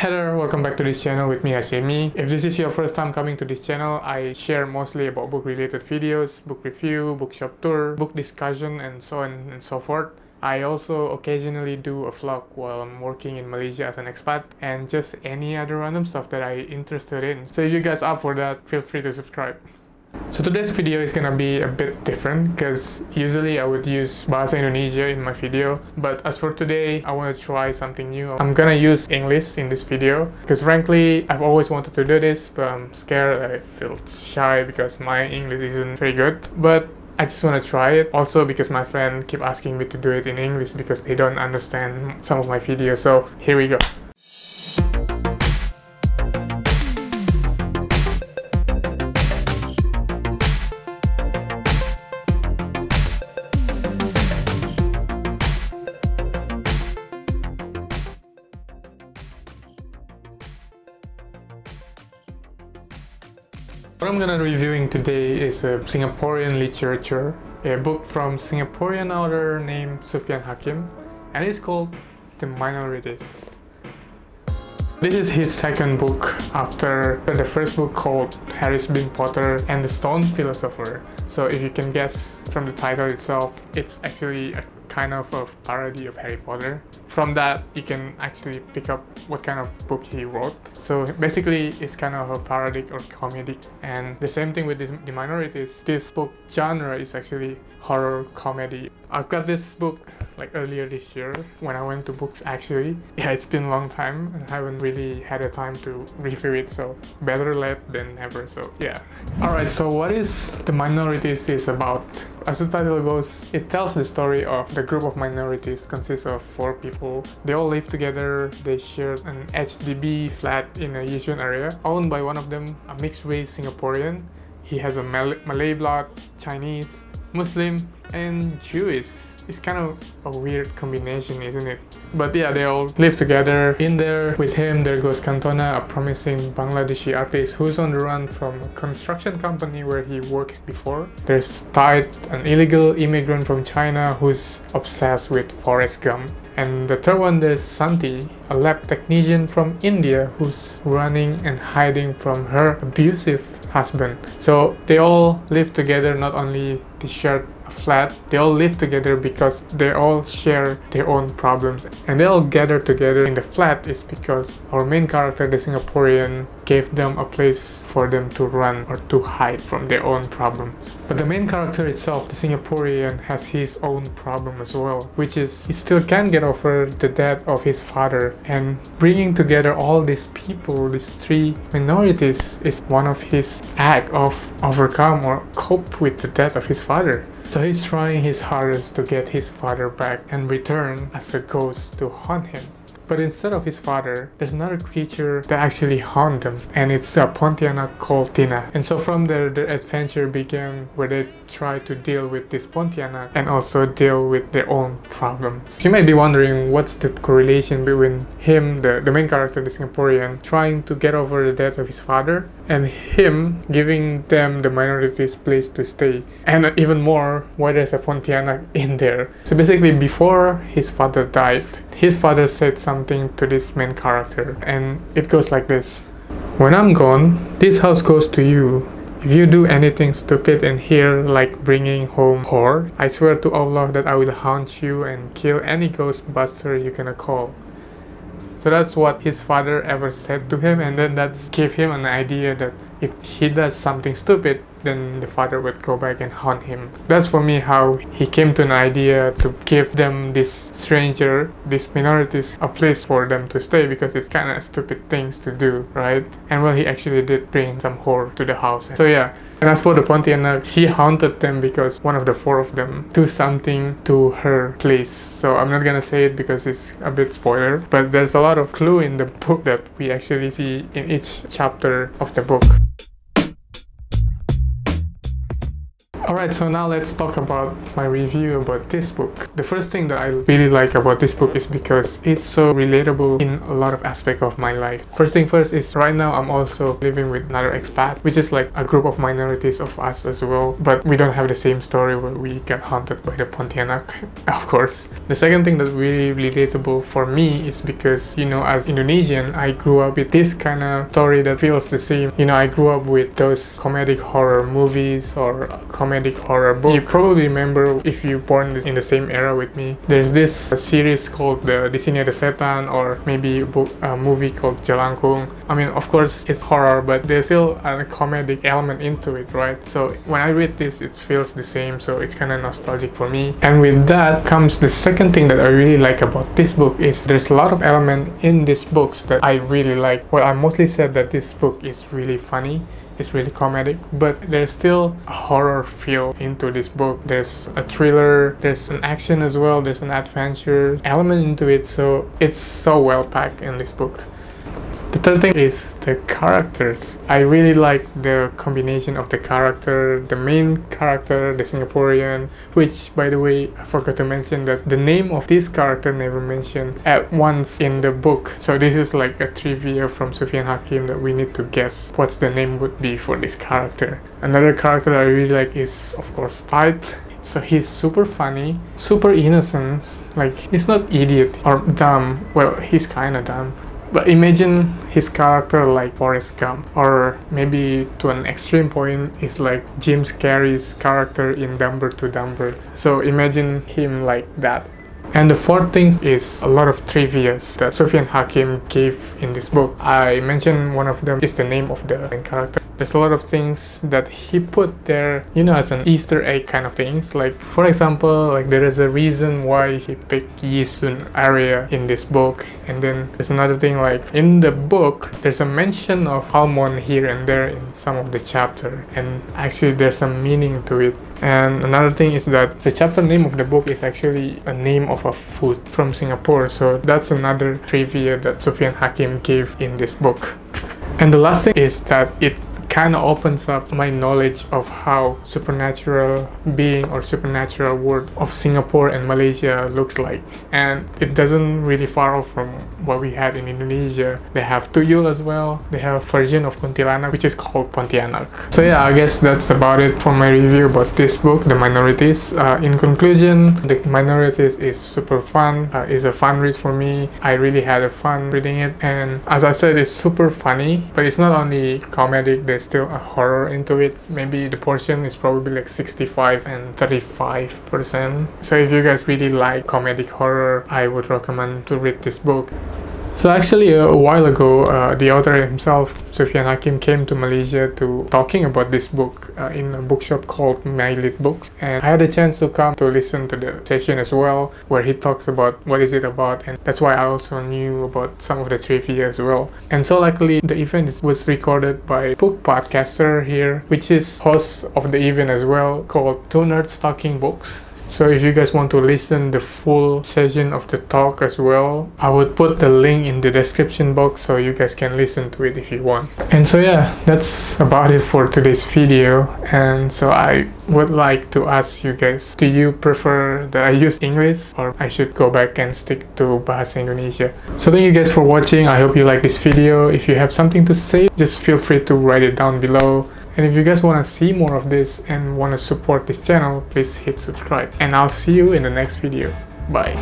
Hey there, welcome back to this channel with me, Hashemi. If this is your first time coming to this channel, I share mostly about book related videos, book review, bookshop tour, book discussion, and so on and so forth. I also occasionally do a vlog while I'm working in Malaysia as an expat, and just any other random stuff that I'm interested in. So if you guys are up for that, feel free to subscribe. So today's video is gonna be a bit different because usually I would use Bahasa Indonesia in my video, but as for today, I want to try something new. I'm gonna use English in this video because frankly, I've always wanted to do this, but I'm scared. I feel shy because my English isn't very good, but I just want to try it. Also because my friend keep asking me to do it in English because they don't understand some of my videos. So here we go. What I'm gonna be reviewing today is a Singaporean literature, a book from Singaporean author named Suffian Hakim, and it's called The Minorities. This is his second book after the first book called Harris bin Potter and the Stone Philosopher. So if you can guess from the title itself, it's actually a kind of a parody of Harry Potter. From that, you can actually pick up what kind of book he wrote. So basically, it's kind of a parodic or comedic. And the same thing with The Minorities. This book genre is actually horror comedy. I've got this book like earlier this year when I went to books actually. Yeah, it's been a long time and I haven't really had a time to review it, so better late than never. So yeah. Alright, so what is The Minorities is about? As the title goes, it tells the story of the group of minorities consists of 4 people. They all live together, they share an HDB flat in a Yishun area, owned by one of them, a mixed-race Singaporean. He has a Malay blood, Chinese, Muslim, and Jewish. It's kind of a weird combination, isn't it? But yeah, they all live together. In there with him, there goes Kantona, a promising Bangladeshi artist who's on the run from a construction company where he worked before. There's Tide, an illegal immigrant from China who's obsessed with Forrest Gump. And the third one, there's Santi, a lab technician from India who's running and hiding from her abusive husband. So they all live together, not only they share a flat, they all live together because they all share their own problems. And they all gather together in the flat is because our main character, the Singaporean, gave them a place for them to run or to hide from their own problems. But the main character itself, the Singaporean, has his own problem as well, which is he still can't get over the death of his father, and bringing together all these people, these 3 minorities, is one of his act of overcome or cope with the death of his father. So he's trying his hardest to get his father back and return as a ghost to haunt him. But instead of his father, there's another creature that actually haunts them, and it's a Pontianak called Tina. And so from there, their adventure began where they try to deal with this Pontianak and also deal with their own problems. You might be wondering what's the correlation between him, the main character, the Singaporean, trying to get over the death of his father, and him giving them the minorities place to stay. And even more, why there's a Pontianak in there. So basically, before his father died, his father said something to this main character, and it goes like this: "When I'm gone, this house goes to you. If you do anything stupid in here, like bringing home whore, I swear to Allah that I will haunt you and kill any ghostbuster you gonna call." So that's what his father ever said to him, and then that gave him an idea that if he does something stupid, then the father would go back and haunt him. That's for me how he came to an idea to give them this stranger, these minorities, a place for them to stay, because it's kind of stupid things to do, right? And well, he actually did bring some whore to the house. So yeah. And as for the Pontianak, she haunted them because one of the 4 of them do something to her place. So I'm not gonna say it because it's a bit spoiler, but there's a lot of clue in the book that we actually see in each chapter of the book. Alright, so now let's talk about my review about this book. The first thing that I really like about this book is because it's so relatable in a lot of aspects of my life. First thing first is right now I'm also living with another expat, which is like a group of minorities of us as well, but we don't have the same story where we get haunted by the Pontianak, of course. The second thing that's really relatable for me is because, you know, as Indonesian, I grew up with this kind of story that feels the same. You know, I grew up with those comedic horror movies or comedic horror books. You probably remember, if you born in the same era with me, there's this series called Di Sini Ada Setan, or maybe a movie called Jelangkung. I mean, of course it's horror, but there's still a comedic element into it, right? So when I read this, it feels the same, so it's kind of nostalgic for me. And with that comes the second thing that I really like about this book is there's a lot of element in these books that I really like. Well, I mostly said that this book is really funny, it's really comedic, but there's still a horror feel into this book. There's a thriller, there's an action as well, there's an adventure element into it, so it's so well packed in this book. The third thing is the characters. I really like the combination of the character, the main character, the Singaporean, which, by the way, I forgot to mention that the name of this character never mentioned at once in the book. So this is like a trivia from Suffian Hakim that we need to guess what's the name would be for this character. Another character that I really like is, of course, Tite. So he's super funny, super innocent, like he's not idiot or dumb. Well, he's kind of dumb. But imagine his character like Forrest Gump, or maybe to an extreme point is like Jim Carrey's character in Dumber to Dumber. So imagine him like that. And the fourth thing is a lot of trivia that Suffian Hakim gave in this book. I mentioned one of them is the name of the main character. There's a lot of things that he put there, you know, as an Easter egg kind of things. Like, for example, like there is a reason why he picked Yisun area in this book. And then there's another thing, like in the book, there's a mention of almond here and there in some of the chapter. And actually there's some meaning to it. And another thing is that the chapter name of the book is actually a name of a food from Singapore. So that's another trivia that Suffian Hakim gave in this book. And the last thing is that it kind of opens up my knowledge of how supernatural being or supernatural world of Singapore and Malaysia looks like. And it doesn't really far off from what we had in Indonesia. They have Tuyul as well. They have a version of Kuntilanak which is called Pontianak. So yeah, I guess that's about it for my review about this book, The Minorities. In conclusion, The Minorities is super fun. It's a fun read for me. I really had a fun reading it, and as I said, it's super funny, but it's not only comedic, there's still a horror into it. Maybe the portion is probably like 65 and 35%. So if you guys really like comedic horror, I would recommend to read this book. So actually a while ago, the author himself, Suffian Hakim, came to Malaysia to talking about this book in a bookshop called My Lit Books, and I had a chance to come to listen to the session as well, where he talks about what is it about, and that's why I also knew about some of the trivia as well. And so luckily the event was recorded by book podcaster here, which is host of the event as well, called Two Nerds Talking Books. So if you guys want to listen the full session of the talk as well, I would put the link in the description box so you guys can listen to it if you want. And so yeah, that's about it for today's video. And so I would like to ask you guys, do you prefer that I use English or I should go back and stick to Bahasa Indonesia? So thank you guys for watching. I hope you like this video. If you have something to say, just feel free to write it down below. And if you guys want to see more of this and want to support this channel, please hit subscribe. And I'll see you in the next video. Bye.